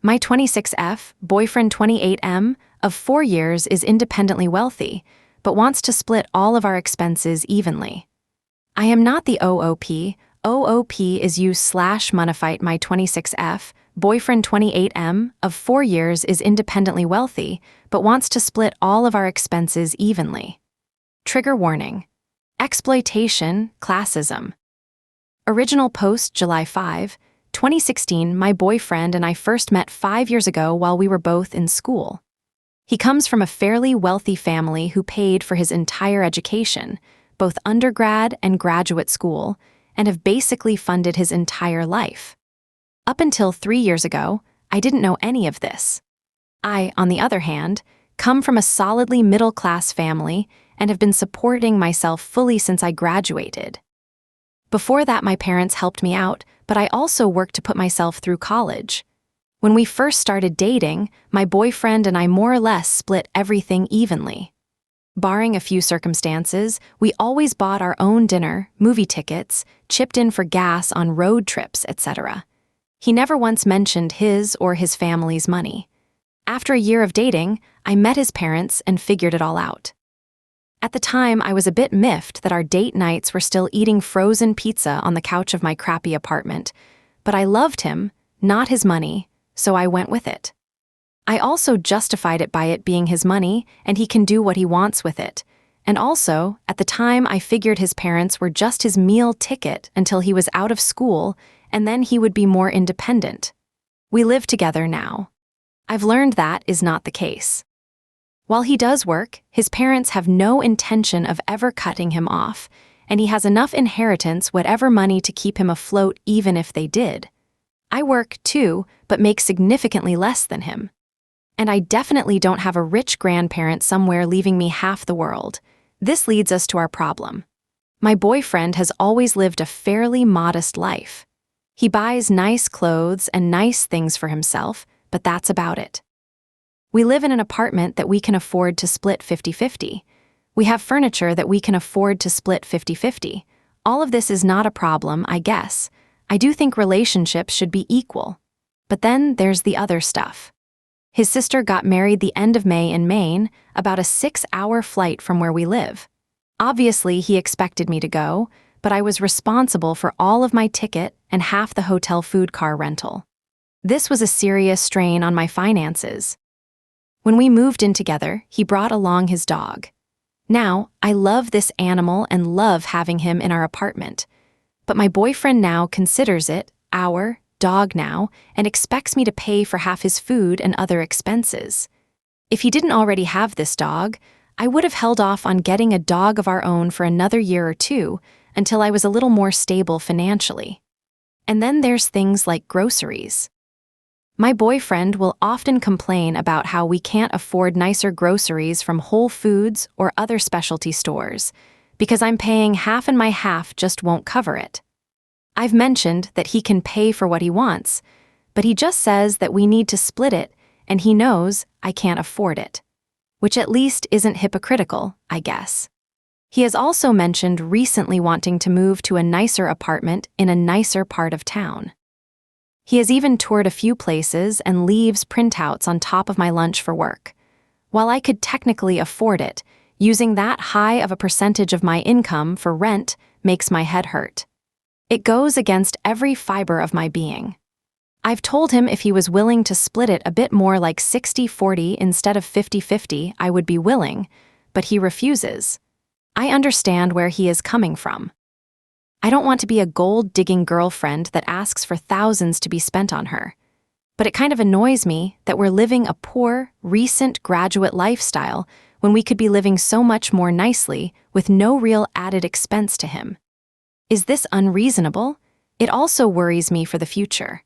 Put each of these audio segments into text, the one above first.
My 26F, boyfriend 28M, of 4 years is independently wealthy, but wants to split all of our expenses evenly. I am not the OOP. OOP is you/Monophyte. My 26F, boyfriend 28M, of 4 years is independently wealthy, but wants to split all of our expenses evenly. Trigger warning. Exploitation, classism. Original post July 5, 2016. My boyfriend and I first met 5 years ago while we were both in school. He comes from a fairly wealthy family who paid for his entire education, both undergrad and graduate school, and have basically funded his entire life. Up until 3 years ago, I didn't know any of this. I, on the other hand, come from a solidly middle-class family and have been supporting myself fully since I graduated. Before that, my parents helped me out, but I also worked to put myself through college. When we first started dating, my boyfriend and I more or less split everything evenly. Barring a few circumstances, we always bought our own dinner, movie tickets, chipped in for gas on road trips, etc. He never once mentioned his or his family's money. After a year of dating, I met his parents and figured it all out. At the time, I was a bit miffed that our date nights were still eating frozen pizza on the couch of my crappy apartment, but I loved him, not his money, so I went with it. I also justified it by it being his money and he can do what he wants with it. And also, at the time, I figured his parents were just his meal ticket until he was out of school, and then he would be more independent. We live together now. I've learned that is not the case. While he does work, his parents have no intention of ever cutting him off, and he has enough inheritance, whatever money, to keep him afloat even if they did. I work too, but make significantly less than him. And I definitely don't have a rich grandparent somewhere leaving me half the world. This leads us to our problem. My boyfriend has always lived a fairly modest life. He buys nice clothes and nice things for himself, but that's about it. We live in an apartment that we can afford to split 50-50. We have furniture that we can afford to split 50-50. All of this is not a problem, I guess. I do think relationships should be equal. But then there's the other stuff. His sister got married the end of May in Maine, about a 6-hour flight from where we live. Obviously, he expected me to go, but I was responsible for all of my ticket and half the hotel food car rental. This was a serious strain on my finances. When we moved in together, he brought along his dog. Now, I love this animal and love having him in our apartment. But my boyfriend now considers it our dog now and expects me to pay for half his food and other expenses. If he didn't already have this dog, I would have held off on getting a dog of our own for another year or two until I was a little more stable financially. And then there's things like groceries. My boyfriend will often complain about how we can't afford nicer groceries from Whole Foods or other specialty stores because I'm paying half and my half just won't cover it. I've mentioned that he can pay for what he wants, but he just says that we need to split it and he knows I can't afford it, which at least isn't hypocritical, I guess. He has also mentioned recently wanting to move to a nicer apartment in a nicer part of town. He has even toured a few places and leaves printouts on top of my lunch for work. While I could technically afford it, using that high of a percentage of my income for rent makes my head hurt. It goes against every fiber of my being. I've told him if he was willing to split it a bit more, like 60-40 instead of 50-50, I would be willing, but he refuses. I understand where he is coming from. I don't want to be a gold-digging girlfriend that asks for thousands to be spent on her. But it kind of annoys me that we're living a poor, recent graduate lifestyle when we could be living so much more nicely with no real added expense to him. Is this unreasonable? It also worries me for the future.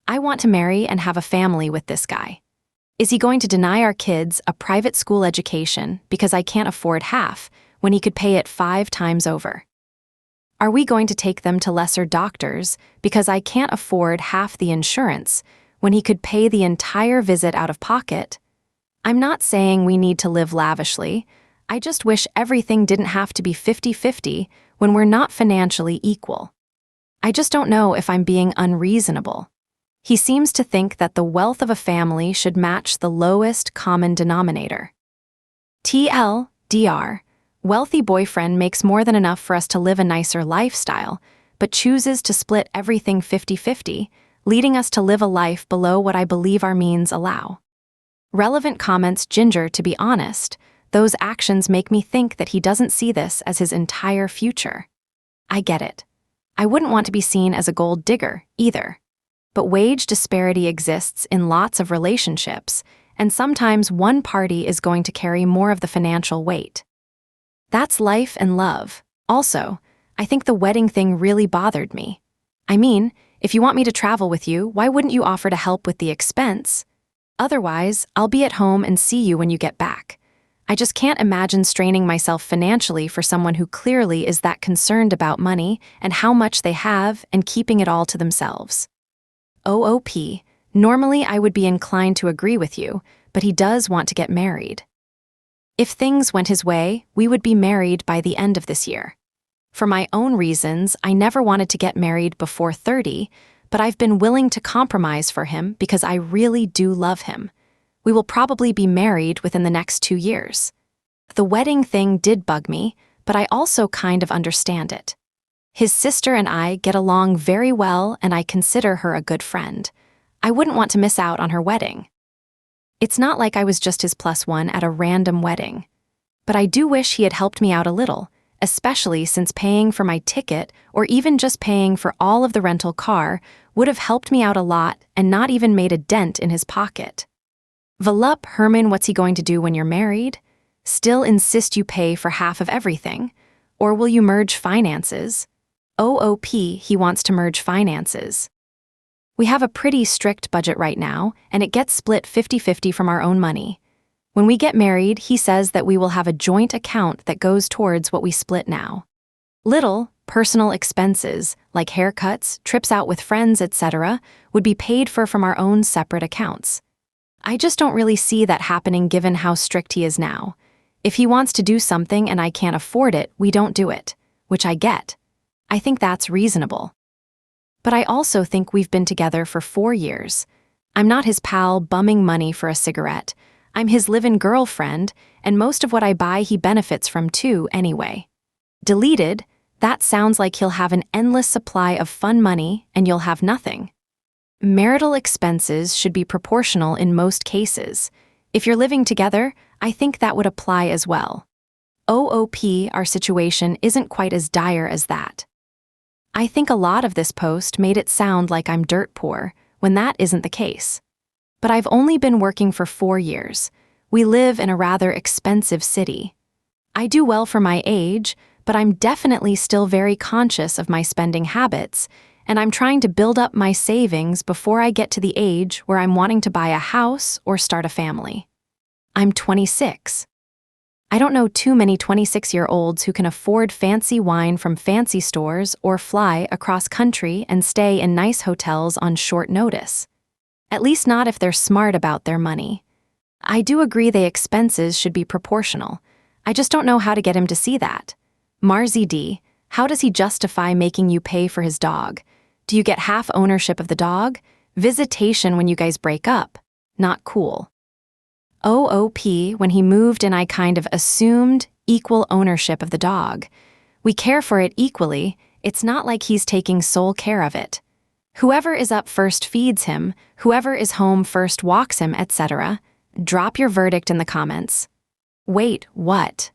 I want to marry and have a family with this guy. Is he going to deny our kids a private school education because I can't afford half when he could pay it 5 times over? Are we going to take them to lesser doctors because I can't afford half the insurance when he could pay the entire visit out of pocket? I'm not saying we need to live lavishly. I just wish everything didn't have to be 50-50 when we're not financially equal. I just don't know if I'm being unreasonable. He seems to think that the wealth of a family should match the lowest common denominator. TLDR, wealthy boyfriend makes more than enough for us to live a nicer lifestyle, but chooses to split everything 50-50, leading us to live a life below what I believe our means allow. Relevant comments Ginger, to be honest, those actions make me think that he doesn't see this as his entire future. I get it. I wouldn't want to be seen as a gold digger, either. But wage disparity exists in lots of relationships, and sometimes one party is going to carry more of the financial weight. That's life and love. Also, I think the wedding thing really bothered me. I mean, if you want me to travel with you, why wouldn't you offer to help with the expense? Otherwise, I'll be at home and see you when you get back. I just can't imagine straining myself financially for someone who clearly is that concerned about money and how much they have and keeping it all to themselves. OOP, normally I would be inclined to agree with you, but he does want to get married. If things went his way, we would be married by the end of this year. For my own reasons, I never wanted to get married before 30, but I've been willing to compromise for him because I really do love him. We will probably be married within the next 2 years. The wedding thing did bug me, but I also kind of understand it. His sister and I get along very well, and I consider her a good friend. I wouldn't want to miss out on her wedding. It's not like I was just his plus one at a random wedding. But I do wish he had helped me out a little, especially since paying for my ticket or even just paying for all of the rental car would have helped me out a lot and not even made a dent in his pocket. Valup Herman, what's he going to do when you're married? Still insist you pay for half of everything? Or will you merge finances? OOP, he wants to merge finances. We have a pretty strict budget right now, and it gets split 50-50 from our own money. When we get married, he says that we will have a joint account that goes towards what we split now. Little, personal expenses, like haircuts, trips out with friends, etc., would be paid for from our own separate accounts. I just don't really see that happening given how strict he is now. If he wants to do something and I can't afford it, we don't do it, which I get. I think that's reasonable. But I also think we've been together for 4 years. I'm not his pal bumming money for a cigarette. I'm his live-in girlfriend, and most of what I buy he benefits from too anyway. Deleted, that sounds like he'll have an endless supply of fun money and you'll have nothing. Marital expenses should be proportional in most cases. If you're living together, I think that would apply as well. OOP, our situation isn't quite as dire as that. I think a lot of this post made it sound like I'm dirt poor, when that isn't the case. But I've only been working for 4 years. We live in a rather expensive city. I do well for my age, but I'm definitely still very conscious of my spending habits, and I'm trying to build up my savings before I get to the age where I'm wanting to buy a house or start a family. I'm 26. I don't know too many 26-year-olds who can afford fancy wine from fancy stores or fly across country and stay in nice hotels on short notice. At least not if they're smart about their money. I do agree the expenses should be proportional. I just don't know how to get him to see that. Marzi D, how does he justify making you pay for his dog? Do you get half ownership of the dog? Visitation when you guys break up. Not cool. OOP, when he moved in I kind of assumed equal ownership of the dog. We care for it equally, it's not like he's taking sole care of it. Whoever is up first feeds him, whoever is home first walks him, etc. Drop your verdict in the comments. Wait, what?